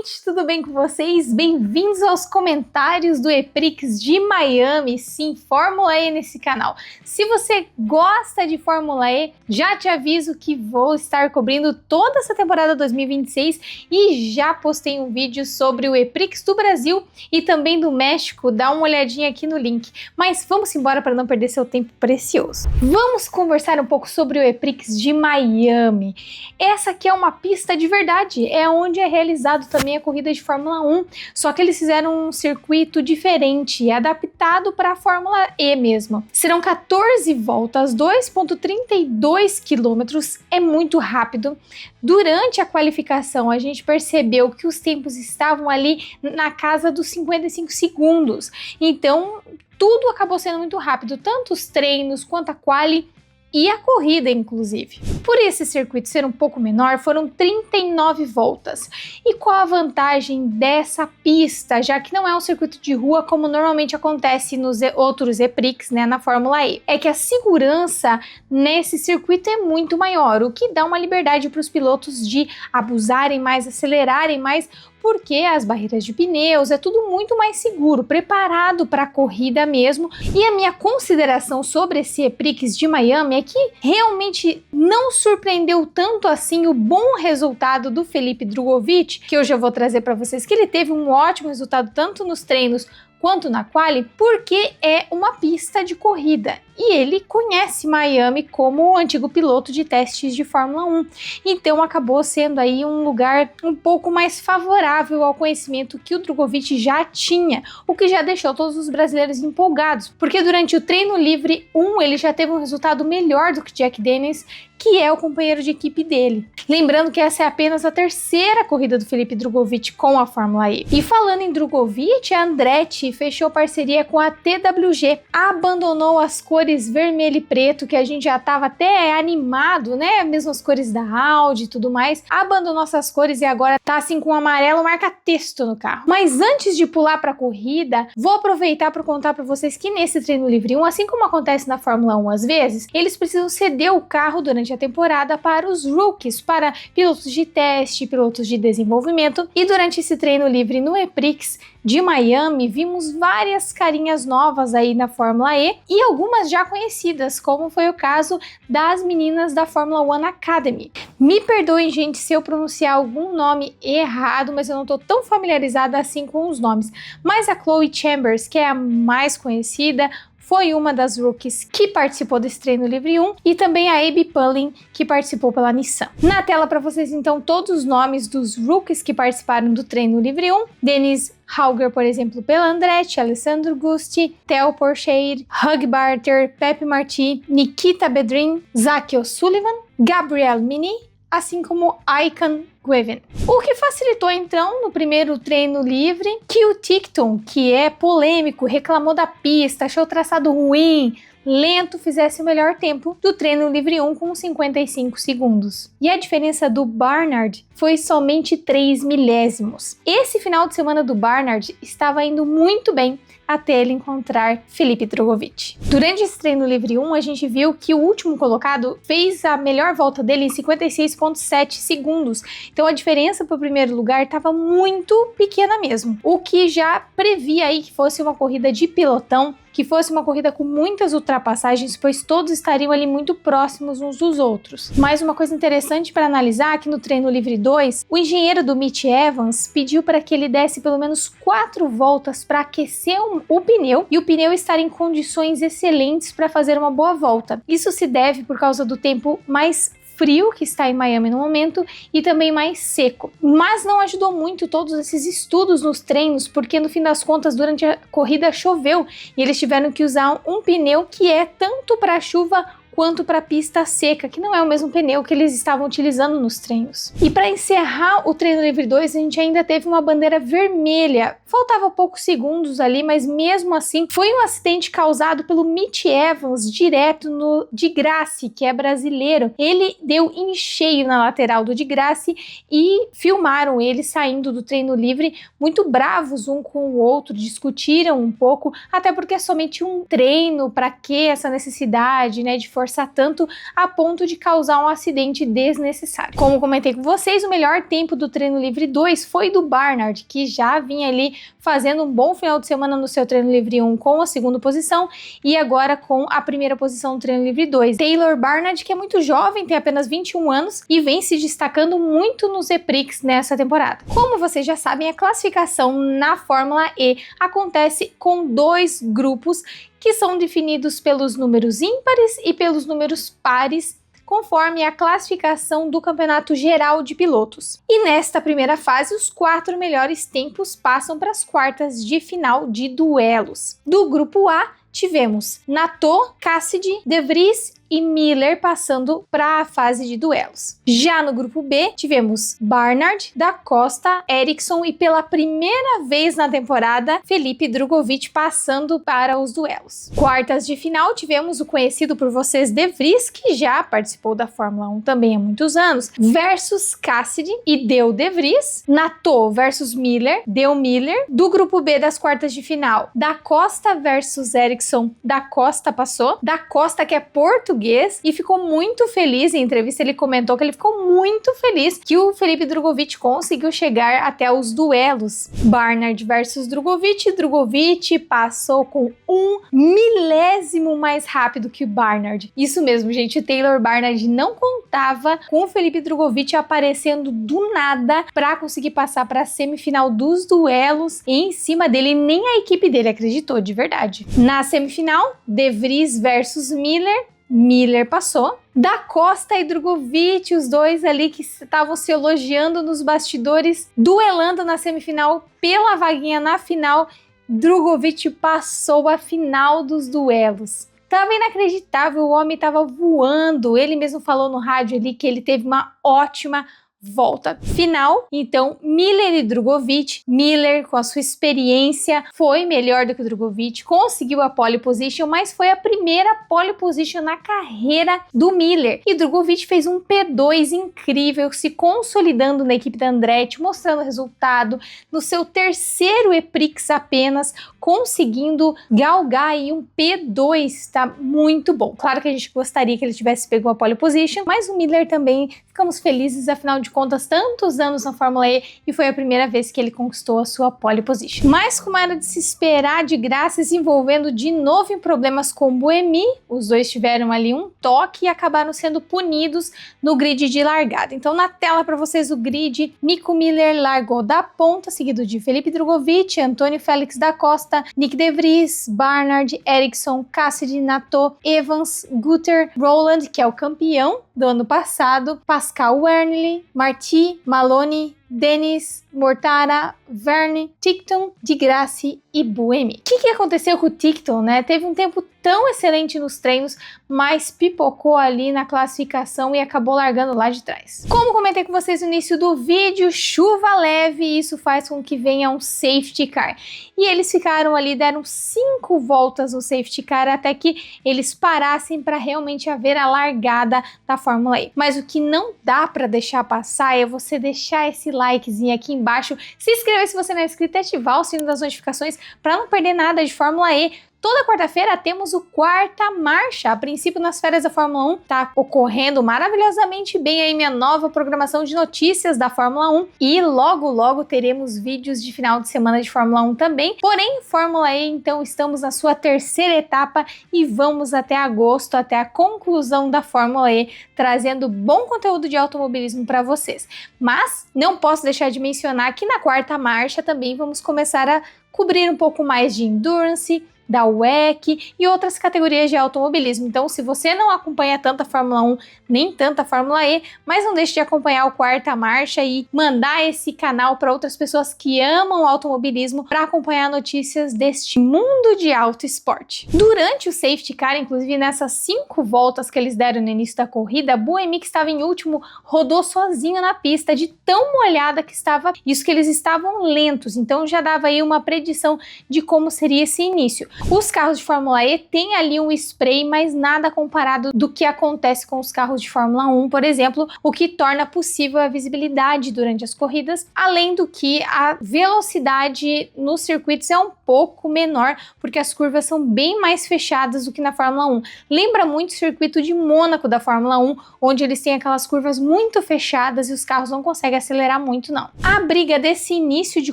gente, tudo bem com vocês? Bem-vindos aos comentários do EPRIX de Miami, sim, Fórmula E nesse canal. Se você gosta de Fórmula E, já te aviso que vou estar cobrindo toda essa temporada 2026 e já postei um vídeo sobre o EPRIX do Brasil e também do México, dá uma olhadinha aqui no link. Mas vamos embora para não perder seu tempo precioso. Vamos conversar um pouco sobre o EPRIX de Miami. Essa aqui é uma pista de verdade, é onde é realizado também a corrida de Fórmula 1, só que eles fizeram um circuito diferente, adaptado para a Fórmula E mesmo. Serão 14 voltas, 2,32 quilômetros, é muito rápido. Durante a qualificação, a gente percebeu que os tempos estavam ali na casa dos 55 segundos, então tudo acabou sendo muito rápido, tanto os treinos quanto a quali e a corrida, inclusive. Por esse circuito ser um pouco menor, foram 39 voltas. E qual a vantagem dessa pista, já que não é um circuito de rua como normalmente acontece nos outros EPRIX, né, na Fórmula E? É que a segurança nesse circuito é muito maior, o que dá uma liberdade para os pilotos de abusarem mais, acelerarem mais, porque as barreiras de pneus é tudo muito mais seguro, preparado para a corrida mesmo. E a minha consideração sobre esse EPRIX de Miami é que realmente não surpreendeu tanto assim o bom resultado do Felipe Drugovich, que eu já vou trazer para vocês, que ele teve um ótimo resultado tanto nos treinos quanto na quali, porque é uma pista de corrida e ele conhece Miami como antigo piloto de testes de Fórmula 1, então acabou sendo aí um lugar um pouco mais favorável ao conhecimento que o Drugovich já tinha, o que já deixou todos os brasileiros empolgados, porque durante o treino livre 1 ele já teve um resultado melhor do que Jack Dennis, que é o companheiro de equipe dele. Lembrando que essa é apenas a terceira corrida do Felipe Drugovich com a Fórmula E. E falando em Drugovich, a Andretti fechou parceria com a TWG, abandonou as cores vermelho e preto, que a gente já estava até animado, né? Mesmas cores da Audi e tudo mais, abandonou essas cores e agora tá assim com amarelo marca-texto no carro. Mas antes de pular para a corrida, vou aproveitar para contar para vocês que nesse treino livre 1, assim como acontece na Fórmula 1 às vezes, eles precisam ceder o carro durante a temporada para os rookies, para pilotos de teste, pilotos de desenvolvimento. E durante esse treino livre no EPRIX de Miami, vimos várias carinhas novas aí na Fórmula E e algumas já conhecidas, como foi o caso das meninas da Fórmula One Academy. Me perdoem, gente, se eu pronunciar algum nome errado, mas eu não tô tão familiarizada assim com os nomes. Mas a Chloe Chambers, que é a mais conhecida, foi uma das rookies que participou desse treino livre 1 e também a Abby Pullin, que participou pela Nissan. Na tela para vocês então todos os nomes dos rookies que participaram do treino livre 1. Dennis Hauger, por exemplo, pela Andretti, Alessandro Gusti, Theo Pourchaire, Hug Barter, Pepe Marti, Nikita Bedrin, Zach O'Sullivan, Gabriel Mini, assim como Icon Guevin. O que facilitou então no primeiro treino livre que o Tickton, que é polêmico, reclamou da pista, achou o traçado ruim, lento, fizesse o melhor tempo do treino livre 1 com 55 segundos. E a diferença do Barnard foi somente 3 milésimos. Esse final de semana do Barnard estava indo muito bem até ele encontrar Felipe Drugovich. Durante esse treino livre 1, a gente viu que o último colocado fez a melhor volta dele em 56,7 segundos. Então a diferença para o primeiro lugar estava muito pequena mesmo, o que já previa aí que fosse uma corrida de pilotão, que fosse uma corrida com muitas ultrapassagens, pois todos estariam ali muito próximos uns dos outros. Mas uma coisa interessante para analisar é que no treino livre 2, o engenheiro do Mitch Evans pediu para que ele desse pelo menos 4 voltas para aquecer o pneu e o pneu estar em condições excelentes para fazer uma boa volta. Isso se deve por causa do tempo mais frio que está em Miami no momento e também mais seco. Mas não ajudou muito todos esses estudos nos treinos, porque no fim das contas durante a corrida choveu e eles tiveram que usar um pneu que é tanto para chuva quanto para a pista seca, que não é o mesmo pneu que eles estavam utilizando nos treinos. E para encerrar o treino livre 2, a gente ainda teve uma bandeira vermelha. Faltava poucos segundos ali, mas mesmo assim foi um acidente causado pelo Mitch Evans direto no Di Grassi, que é brasileiro. Ele deu em cheio na lateral do Di Grassi e filmaram ele saindo do treino livre muito bravos um com o outro, discutiram um pouco, até porque é somente um treino, para que essa necessidade, né, de força forçar tanto a ponto de causar um acidente desnecessário. Como comentei com vocês, o melhor tempo do treino livre 2 foi do Barnard, que já vinha ali fazendo um bom final de semana no seu treino livre 1 com a segunda posição e agora com a primeira posição no treino livre 2. Taylor Barnard, que é muito jovem, tem apenas 21 anos e vem se destacando muito nos EPRIX nessa temporada. Como vocês já sabem, a classificação na Fórmula E acontece com 2 grupos que são definidos pelos números ímpares e pelos números pares, conforme a classificação do Campeonato Geral de Pilotos. E nesta primeira fase, os 4 melhores tempos passam para as quartas de final de duelos. Do grupo A, tivemos Nato, Cassidy, De Vries e Miller passando para a fase de duelos. Já no grupo B, tivemos Barnard, Da Costa, Ericsson e pela primeira vez na temporada, Felipe Drugovich passando para os duelos. Quartas de final, tivemos o conhecido por vocês De Vries, que já participou da Fórmula 1 também há muitos anos, versus Cassidy e deu De Vries. Nato versus Miller, deu Miller. Do grupo B das quartas de final, Da Costa versus Ericsson, Da Costa passou. Da Costa, que é português, e ficou muito feliz. Em entrevista ele comentou que ele ficou muito feliz que o Felipe Drugovich conseguiu chegar até os duelos. Barnard versus Drugovich, Drugovich passou com 1 milésimo mais rápido que o Barnard. Isso mesmo, gente, o Taylor Barnard não contava com o Felipe Drugovich aparecendo do nada para conseguir passar para a semifinal dos duelos em cima dele, nem a equipe dele acreditou, de verdade. Na semifinal, De Vries versus Miller, Miller passou. Da Costa e Drugovich, os dois ali que estavam se elogiando nos bastidores, duelando na semifinal pela vaguinha na final, Drugovich passou a final dos duelos. Tava inacreditável, o homem tava voando. Ele mesmo falou no rádio ali que ele teve uma ótima volta final. Então, Miller e Drugovich. Miller, com a sua experiência, foi melhor do que o Drugovich, conseguiu a pole position, mas foi a primeira pole position na carreira do Miller. E Drugovich fez um P2 incrível, se consolidando na equipe da Andretti, mostrando resultado no seu terceiro EPRIX apenas, conseguindo galgar aí um P2, tá muito bom. Claro que a gente gostaria que ele tivesse pego a pole position, mas o Miller também ficamos felizes, afinal de contas, tantos anos na Fórmula E e foi a primeira vez que ele conquistou a sua pole position. Mas como era de se esperar, de graça, se envolvendo de novo em problemas com Buemi, os dois tiveram ali um toque e acabaram sendo punidos no grid de largada. Então na tela para vocês o grid, Nico Miller largou da ponta, seguido de Felipe Drugovich, Antônio Félix da Costa, Nick De Vries, Barnard, Ericsson, Cassidy, Nato, Evans, Guter, Rowland, que é o campeão do ano passado, Pascal Wehrle, Marti, Maloney, Dennis, Mortara, Verne, Tickton, Di Grassi e Buemi. O que aconteceu com o Tickton, né? Teve um tempo tão excelente nos treinos, mas pipocou ali na classificação e acabou largando lá de trás. Como comentei com vocês no início do vídeo, chuva leve e isso faz com que venha um safety car. E eles ficaram ali, deram 5 voltas no safety car até que eles parassem para realmente haver a largada da Fórmula E. Mas o que não dá para deixar passar é você deixar esse likezinho aqui embaixo, se inscrever se você não é inscrito e ativar o sino das notificações para não perder nada de Fórmula E. Toda quarta-feira temos o Quarta Marcha. A princípio, nas férias da Fórmula 1, tá ocorrendo maravilhosamente bem aí minha nova programação de notícias da Fórmula 1 e logo, logo teremos vídeos de final de semana de Fórmula 1 também. Porém, Fórmula E, então, estamos na sua terceira etapa e vamos até agosto, até a conclusão da Fórmula E, trazendo bom conteúdo de automobilismo para vocês. Mas não posso deixar de mencionar que na Quarta Marcha também vamos começar a cobrir um pouco mais de endurance, da WEC e outras categorias de automobilismo. Então, se você não acompanha tanta Fórmula 1, nem tanta Fórmula E, mas não deixe de acompanhar o Quarta Marcha e mandar esse canal para outras pessoas que amam o automobilismo para acompanhar notícias deste mundo de auto esporte. Durante o safety car, inclusive nessas 5 voltas que eles deram no início da corrida, Buemi, que estava em último, rodou sozinho na pista de tão molhada que estava, isso que eles estavam lentos, então já dava aí uma predição de como seria esse início. Os carros de Fórmula E têm ali um spray, mas nada comparado do que acontece com os carros de Fórmula 1, por exemplo, o que torna possível a visibilidade durante as corridas, além do que a velocidade nos circuitos é um pouco menor, porque as curvas são bem mais fechadas do que na Fórmula 1. Lembra muito o circuito de Mônaco da Fórmula 1, onde eles têm aquelas curvas muito fechadas e os carros não conseguem acelerar muito, não. A briga desse início de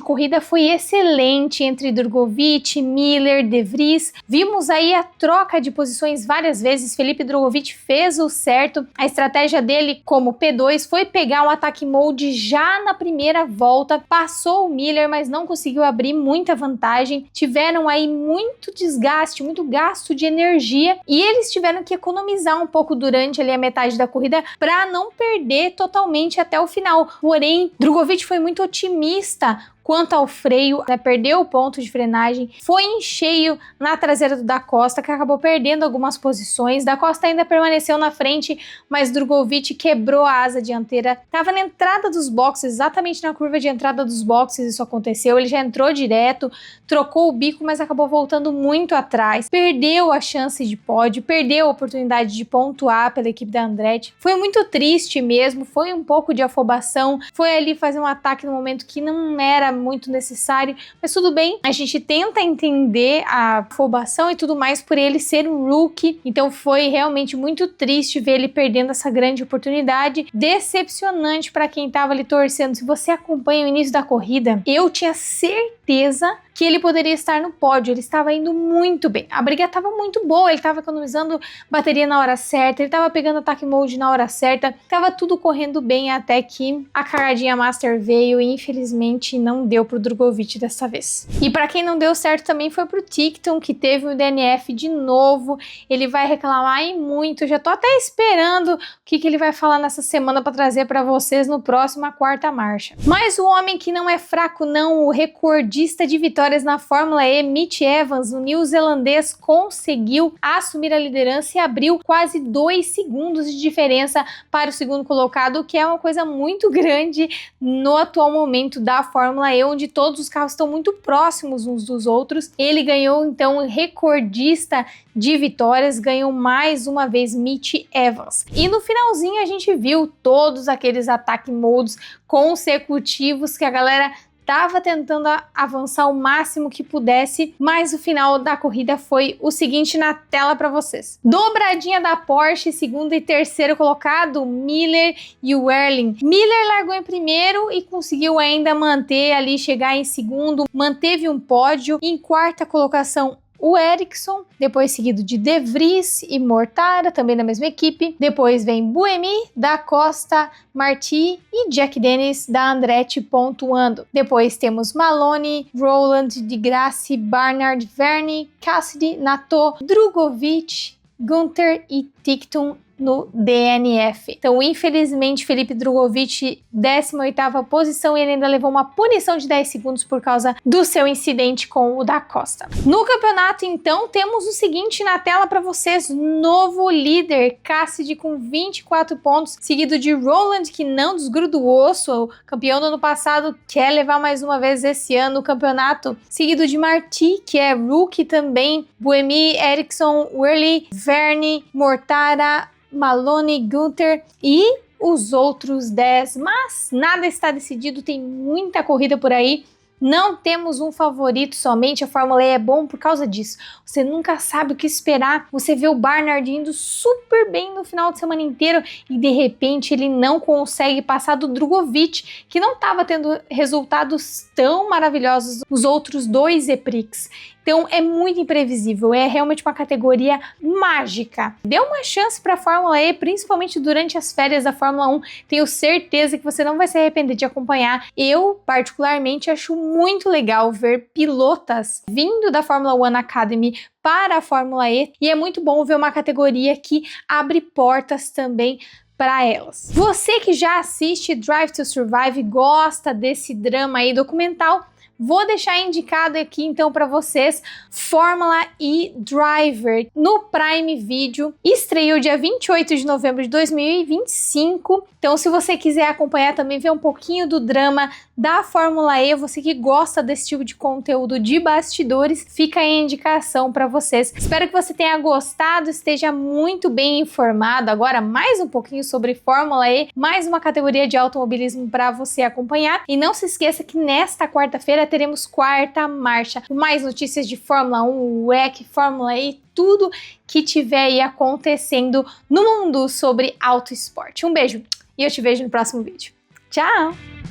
corrida foi excelente entre Drugovich, Miller, De Vries. Vimos aí a troca de posições várias vezes. Felipe Drugovich fez o certo. A estratégia dele como P2 foi pegar um ataque mode já na primeira volta, passou o Miller, mas não conseguiu abrir muita vantagem. Tiveram aí muito desgaste, muito gasto de energia e eles tiveram que economizar um pouco durante ali a metade da corrida para não perder totalmente até o final. Porém, Drugovich foi muito otimista quanto ao freio, né, perdeu o ponto de frenagem, foi em cheio na traseira do Da Costa, que acabou perdendo algumas posições. Da Costa ainda permaneceu na frente, mas Drugovich quebrou a asa dianteira, estava na entrada dos boxes, exatamente na curva de entrada dos boxes isso aconteceu, ele já entrou direto, trocou o bico, mas acabou voltando muito atrás, perdeu a chance de pódio, perdeu a oportunidade de pontuar pela equipe da Andretti. Foi muito triste mesmo, foi um pouco de afobação, foi ali fazer um ataque no momento que não era muito necessário, mas tudo bem, a gente tenta entender a afobação e tudo mais por ele ser um rookie, então foi realmente muito triste ver ele perdendo essa grande oportunidade, decepcionante para quem estava ali torcendo. Se você acompanha o início da corrida, eu tinha certeza que ele poderia estar no pódio, ele estava indo muito bem, a briga estava muito boa, ele estava economizando bateria na hora certa, ele estava pegando ataque mode na hora certa, estava tudo correndo bem até que a caradinha Master veio e infelizmente não deu pro Drugovich dessa vez. E para quem não deu certo também foi pro Tickton, que teve o DNF de novo, ele vai reclamar e muito, eu já tô até esperando o que ele vai falar nessa semana para trazer para vocês no próximo, a quarta marcha. Mas o homem que não é fraco não, o recordista de vitórias na Fórmula E, Mitch Evans, o neozelandês, conseguiu assumir a liderança e abriu quase 2 segundos de diferença para o segundo colocado, o que é uma coisa muito grande no atual momento da Fórmula E, onde todos os carros estão muito próximos uns dos outros. Ele ganhou então recordista de vitórias, ganhou mais uma vez Mitch Evans. E no finalzinho a gente viu todos aqueles ataque modes consecutivos que a galera estava tentando avançar o máximo que pudesse, mas o final da corrida foi o seguinte na tela para vocês. Dobradinha da Porsche, segundo e terceiro colocado, Miller e o Wehrlein. Miller largou em primeiro e conseguiu ainda manter ali, chegar em segundo, manteve um pódio. Em quarta colocação, o Ericsson, depois seguido de De Vries e Mortara, também da mesma equipe. Depois vem Buemi, Da Costa, Marti e Jack Dennis da Andretti pontuando. Depois temos Maloney, Rowland, Di Grassi, Barnard, Verne, Cassidy, Nato, Drugovich, Gunther e Tickton no DNF. Então, infelizmente, Felipe Drugovich, 18ª posição, e ele ainda levou uma punição de 10 segundos por causa do seu incidente com o Da Costa. No campeonato, então, temos o seguinte na tela para vocês: novo líder, Cassidy com 24 pontos, seguido de Rowland, que não desgruda o osso, o campeão do ano passado, quer levar mais uma vez esse ano o campeonato, seguido de Marti, que é rookie também, Buemi, Ericsson, Wehrlein, Verne, Mortara, Maloney, Gunther e os outros 10, mas nada está decidido, tem muita corrida por aí. Não temos um favorito somente, a Fórmula E é bom por causa disso. Você nunca sabe o que esperar. Você vê o Barnard indo super bem no final de semana inteiro e de repente ele não consegue passar do Drugovich, que não estava tendo resultados tão maravilhosos nos outros 2 EPRIX. Então é muito imprevisível, é realmente uma categoria mágica. Dê uma chance para a Fórmula E, principalmente durante as férias da Fórmula 1. Tenho certeza que você não vai se arrepender de acompanhar. Eu, particularmente, acho muito legal ver pilotas vindo da Fórmula 1 Academy para a Fórmula E, e é muito bom ver uma categoria que abre portas também para elas. Você que já assiste Drive to Survive, gosta desse drama aí documental, Vou deixar indicado aqui então para vocês Fórmula E Driver no Prime Video. Estreou dia 28 de novembro de 2025. Então, se você quiser acompanhar também, ver um pouquinho do drama da Fórmula E, você que gosta desse tipo de conteúdo de bastidores, fica aí a indicação para vocês. Espero que você tenha gostado, esteja muito bem informado. Agora, mais um pouquinho sobre Fórmula E, mais uma categoria de automobilismo para você acompanhar. E não se esqueça que nesta quarta-feira teremos quarta marcha, mais notícias de Fórmula 1, WEC, Fórmula E, tudo que tiver aí acontecendo no mundo sobre auto esporte. Um beijo e eu te vejo no próximo vídeo. Tchau!